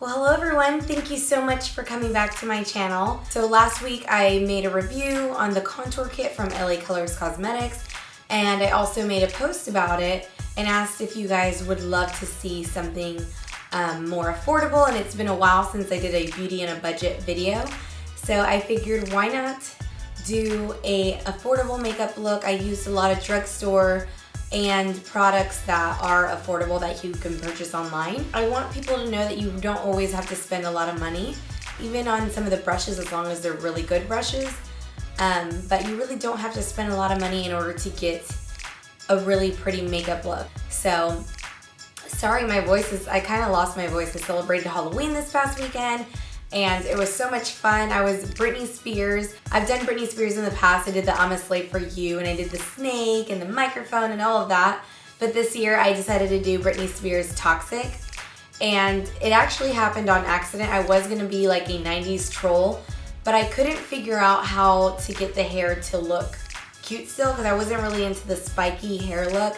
Well, hello everyone. Thank you so much for coming back to my channel. So last week I made a review on the contour kit from LA Colors Cosmetics, and I also made a post about it and asked if you guys would love to see something more affordable, and it's been a while since I did a beauty and a budget video. So I figured why not do a affordable makeup look. I used a lot of drugstore and products that are affordable that you can purchase online. I want people to know that you don't always have to spend a lot of money, even on some of the brushes, as long as they're really good brushes. But you really don't have to spend a lot of money in order to get a really pretty makeup look. So, sorry my voice is, I kind of lost my voice. I celebrated Halloween this past weekend, and it was so much fun. I was Britney Spears. I've done Britney Spears in the past. I did the I'm a Slave for You, and I did the snake and the microphone and all of that. But this year I decided to do Britney Spears Toxic, and it actually happened on accident. I was gonna be like a 90s troll, but I couldn't figure out how to get the hair to look cute still, because I wasn't really into the spiky hair look.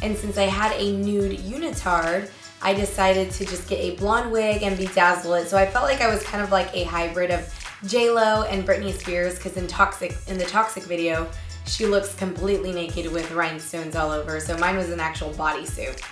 And since I had a nude unitard, I decided to just get a blonde wig and bedazzle it. So I felt like I was kind of like a hybrid of J-Lo and Britney Spears, because in the Toxic video, she looks completely naked with rhinestones all over. So mine was an actual bodysuit.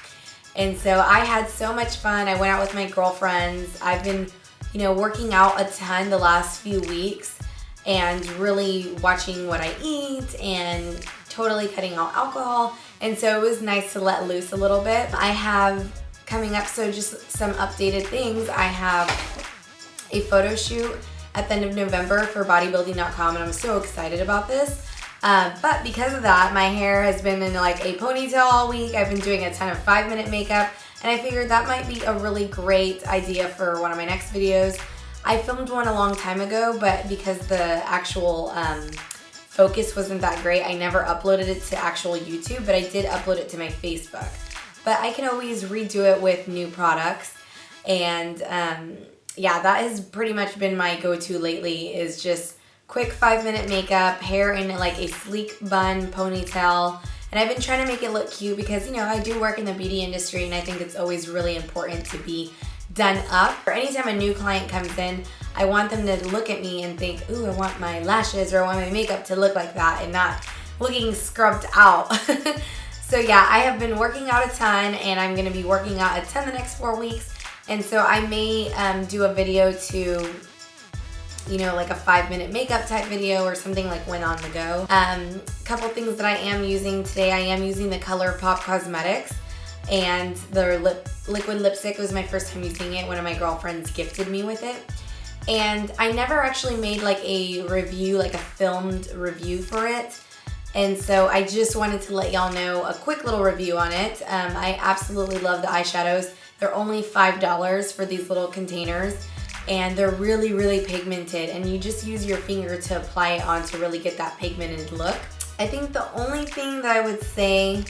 And so I had so much fun. I went out with my girlfriends. I've been, working out a ton the last few weeks and really watching what I eat and totally cutting out alcohol. And so it was nice to let loose a little bit. I have coming up, so just some updated things. I have a photo shoot at the end of November for bodybuilding.com, and I'm so excited about this. But because of that, my hair has been in like a ponytail all week. I've been doing a ton of 5-minute makeup, and I figured that might be a really great idea for one of my next videos. I filmed one a long time ago, but because the actual focus wasn't that great, I never uploaded it to actual YouTube, but I did upload it to my Facebook. But I can always redo it with new products. And yeah, that has pretty much been my go-to lately, is just quick 5-minute makeup, hair in like a sleek bun ponytail. And I've been trying to make it look cute because, I do work in the beauty industry, and I think it's always really important to be done up. Or anytime a new client comes in, I want them to look at me and think, ooh, I want my lashes or I want my makeup to look like that and not looking scrubbed out. So yeah, I have been working out a ton, and I'm gonna be working out a ton the next 4 weeks. And so I may do a video to, like a 5-minute makeup type video or something, like when on the go. Couple things that I am using today. I am using the ColourPop Cosmetics, and their liquid lipstick was my first time using it. One of my girlfriends gifted me with it. And I never actually made like a review, like a filmed review for it. And so I just wanted to let y'all know a quick little review on it. I absolutely love the eyeshadows. They're only $5 for these little containers, and they're really, really pigmented, and you just use your finger to apply it on to really get that pigmented look. I think the only thing that I would say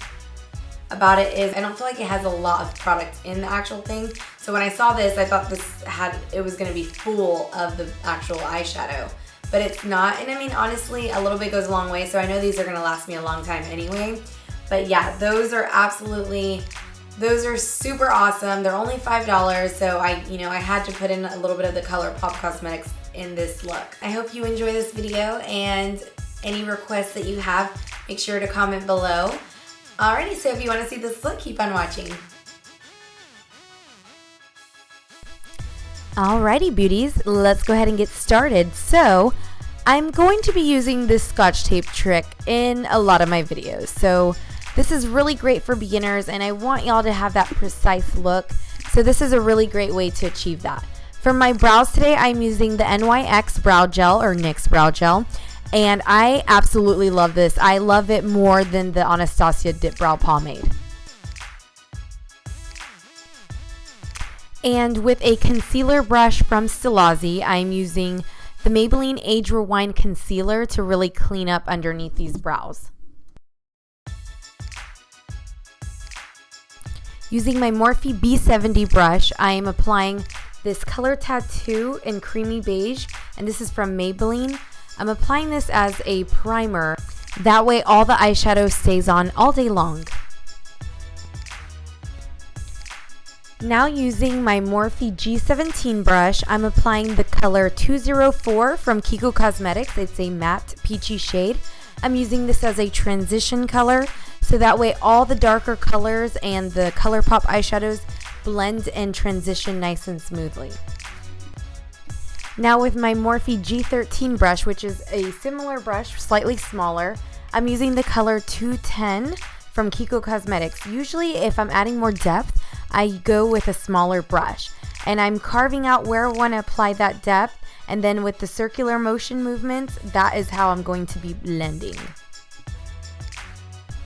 about it is I don't feel like it has a lot of product in the actual thing. So when I saw this, I thought it was gonna be full of the actual eyeshadow. But it's not, and I mean, honestly, a little bit goes a long way, so I know these are gonna last me a long time anyway. But yeah, those are super awesome. They're only $5, so I had to put in a little bit of the ColourPop Cosmetics in this look. I hope you enjoy this video, and any requests that you have, make sure to comment below. Alrighty, so if you wanna see this look, keep on watching. Alrighty beauties, let's go ahead and get started. So I'm going to be using this Scotch tape trick in a lot of my videos. So this is really great for beginners, and I want y'all to have that precise look. So this is a really great way to achieve that. For my brows today, I'm using the NYX Brow Gel, or NYX Brow Gel. And I absolutely love this. I love it more than the Anastasia Dip Brow Pomade. And with a concealer brush from Stilazzi, I'm using the Maybelline Age Rewind Concealer to really clean up underneath these brows. Using my Morphe B70 brush, I am applying this Color Tattoo in Creamy Beige, and this is from Maybelline. I'm applying this as a primer. That way all the eyeshadow stays on all day long. Now using my Morphe G17 brush, I'm applying the color 204 from Kiko Cosmetics. It's a matte peachy shade. I'm using this as a transition color, so that way all the darker colors and the ColourPop eyeshadows blend and transition nice and smoothly. Now with my Morphe G13 brush, which is a similar brush, slightly smaller, I'm using the color 210 from Kiko Cosmetics. Usually if I'm adding more depth, I go with a smaller brush, and I'm carving out where I want to apply that depth, and then with the circular motion movements, that is how I'm going to be blending.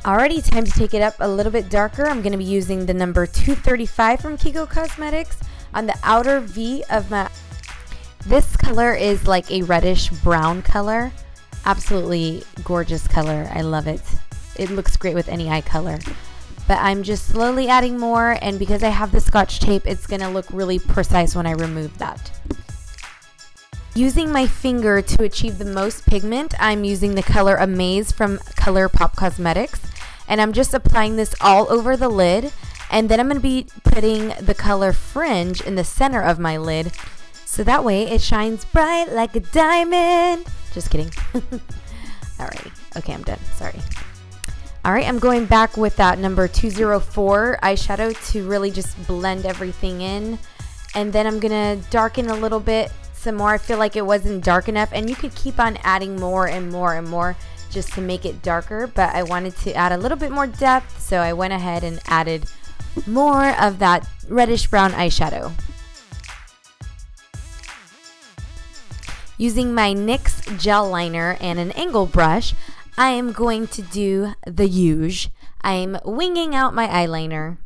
Alrighty, time to take it up a little bit darker. I'm going to be using the number 235 from Kiko Cosmetics on the outer V of my... This color is like a reddish brown color. Absolutely gorgeous color. I love it. It looks great with any eye color. But I'm just slowly adding more, and because I have the Scotch tape, it's going to look really precise when I remove that. Using my finger to achieve the most pigment, I'm using the color Amaze from ColourPop Cosmetics, and I'm just applying this all over the lid, and then I'm going to be putting the color Fringe in the center of my lid, so that way it shines bright like a diamond. Just kidding. Alrighty, okay, I'm done, sorry. Alright, I'm going back with that number 204 eyeshadow to really just blend everything in. And then I'm going to darken a little bit some more. I feel like it wasn't dark enough, and you could keep on adding more and more and more just to make it darker. But I wanted to add a little bit more depth, so I went ahead and added more of that reddish brown eyeshadow. Using my NYX gel liner and an angle brush, I am going to do the huge. I'm winging out my eyeliner.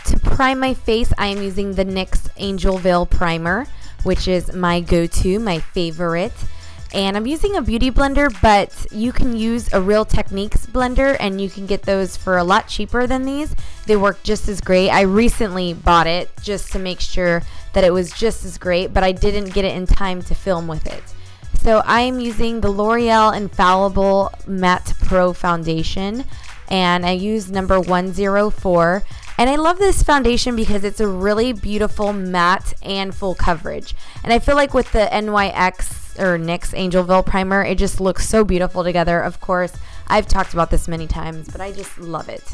To prime my face, I am using the NYX Angel Veil Primer, which is my go-to, my favorite. And I'm using a beauty blender, but you can use a Real Techniques blender, and you can get those for a lot cheaper than these. They work just as great. I recently bought it just to make sure that it was just as great, but I didn't get it in time to film with it. So I am using the L'Oreal Infallible Matte Pro Foundation, and I use number 104. And I love this foundation because it's a really beautiful matte and full coverage. And I feel like with the NYX or NYX Angel Veil Primer, it just looks so beautiful together. Of course, I've talked about this many times, but I just love it.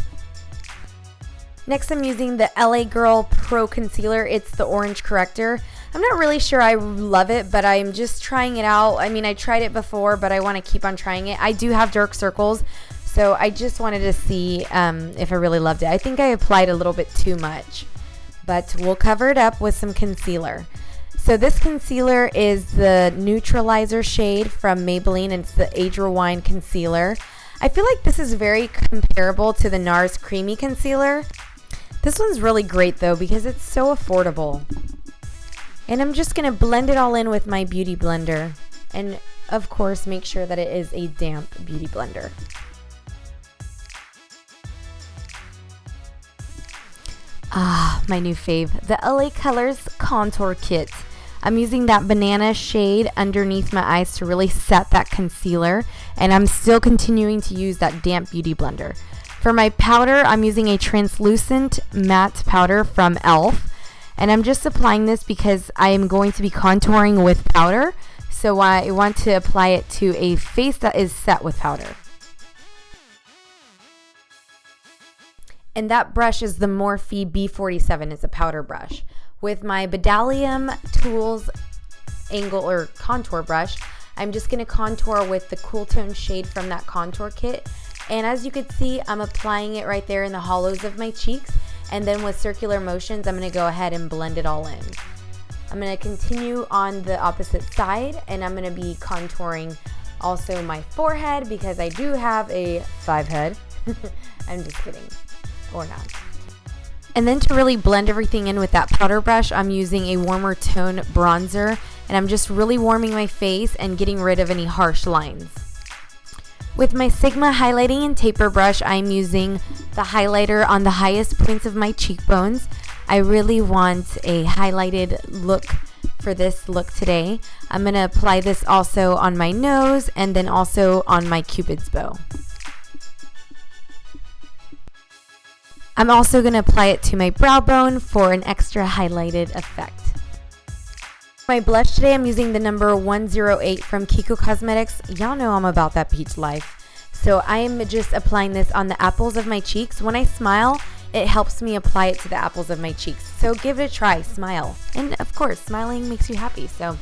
Next, I'm using the LA Girl Pro Concealer. It's the orange corrector. I'm not really sure I love it, but I'm just trying it out. I mean, I tried it before, but I want to keep on trying it. I do have dark circles, so I just wanted to see if I really loved it. I think I applied a little bit too much, but we'll cover it up with some concealer. So this concealer is the Neutralizer shade from Maybelline, and it's the Age Rewind Concealer. I feel like this is very comparable to the NARS Creamy Concealer. This one's really great though because it's so affordable. And I'm just going to blend it all in with my beauty blender. And of course, make sure that it is a damp beauty blender. Ah, my new fave, the LA Colors Contour Kit. I'm using that banana shade underneath my eyes to really set that concealer, and I'm still continuing to use that damp beauty blender. For my powder, I'm using a translucent matte powder from e.l.f. And I'm just applying this because I am going to be contouring with powder, so I want to apply it to a face that is set with powder. And that brush is the Morphe B47. It's a powder brush. With my Bedalium Tools angle or contour brush, I'm just going to contour with the Cool Tone shade from that contour kit. And as you can see, I'm applying it right there in the hollows of my cheeks. And then with circular motions, I'm going to go ahead and blend it all in. I'm going to continue on the opposite side, and I'm going to be contouring also my forehead because I do have a 5 head. I'm just kidding. Or not. And then to really blend everything in with that powder brush, I'm using a warmer tone bronzer, and I'm just really warming my face and getting rid of any harsh lines. With my Sigma highlighting and taper brush, I'm using the highlighter on the highest points of my cheekbones. I really want a highlighted look for this look today. I'm going to apply this also on my nose and then also on my Cupid's bow. I'm also going to apply it to my brow bone for an extra highlighted effect. My blush today, I'm using the number 108 from Kiko Cosmetics. Y'all know I'm about that peach life. So I am just applying this on the apples of my cheeks. When I smile, it helps me apply it to the apples of my cheeks. So give it a try, smile. And of course, smiling makes you happy. So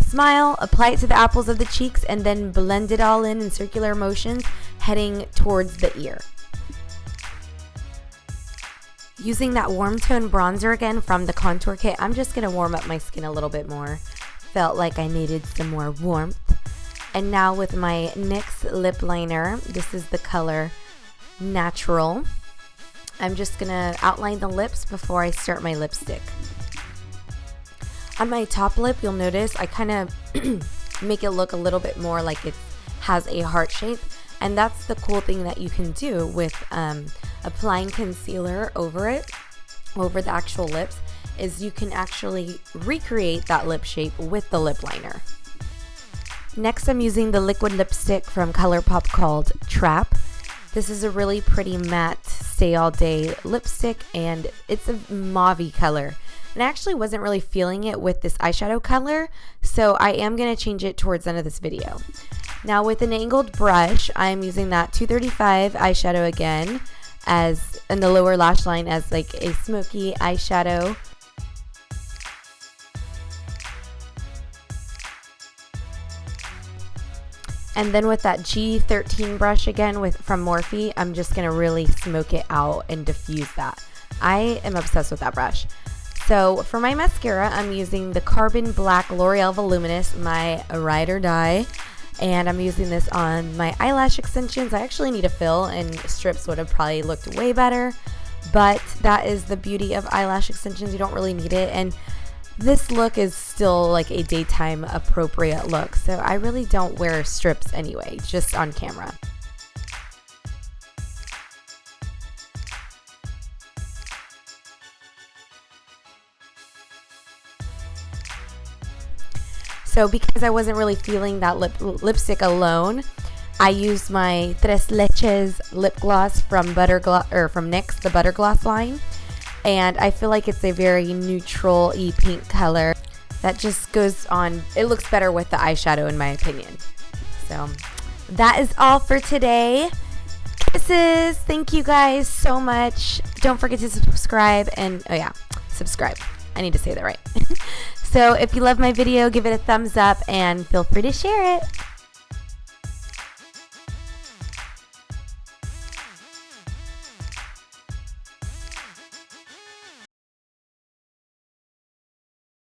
smile, apply it to the apples of the cheeks, and then blend it all in circular motions, heading towards the ear. Using that warm tone bronzer again from the contour kit, I'm just going to warm up my skin a little bit more. Felt like I needed some more warmth. And now with my NYX lip liner, this is the color Natural. I'm just going to outline the lips before I start my lipstick. On my top lip, you'll notice I kind of make it look a little bit more like it has a heart shape. And that's the cool thing that you can do with applying concealer over it, over the actual lips, is you can actually recreate that lip shape with the lip liner. Next, I'm using the liquid lipstick from ColourPop called Trap. This is a really pretty matte stay all day lipstick, and it's a mauve-y color. And I actually wasn't really feeling it with this eyeshadow color, so I am going to change it towards the end of this video. Now with an angled brush, I'm using that 235 eyeshadow again as in the lower lash line as like a smoky eyeshadow. And then with that G13 brush again from Morphe, I'm just going to really smoke it out and diffuse that. I am obsessed with that brush. So for my mascara, I'm using the Carbon Black L'Oreal Voluminous, my ride or die. And I'm using this on my eyelash extensions. I actually need a fill, and strips would have probably looked way better. But that is the beauty of eyelash extensions. You don't really need it. And this look is still like a daytime appropriate look. So I really don't wear strips anyway, just on camera. So because I wasn't really feeling that lipstick alone, I used my Tres Leches lip gloss from NYX, the Butter Gloss line. And I feel like it's a very neutral-y pink color that just goes on. It looks better with the eyeshadow in my opinion. So that is all for today. Kisses. Thank you guys so much. Don't forget to subscribe and, oh yeah, subscribe. I need to say that right. So if you love my video, give it a thumbs up and feel free to share it.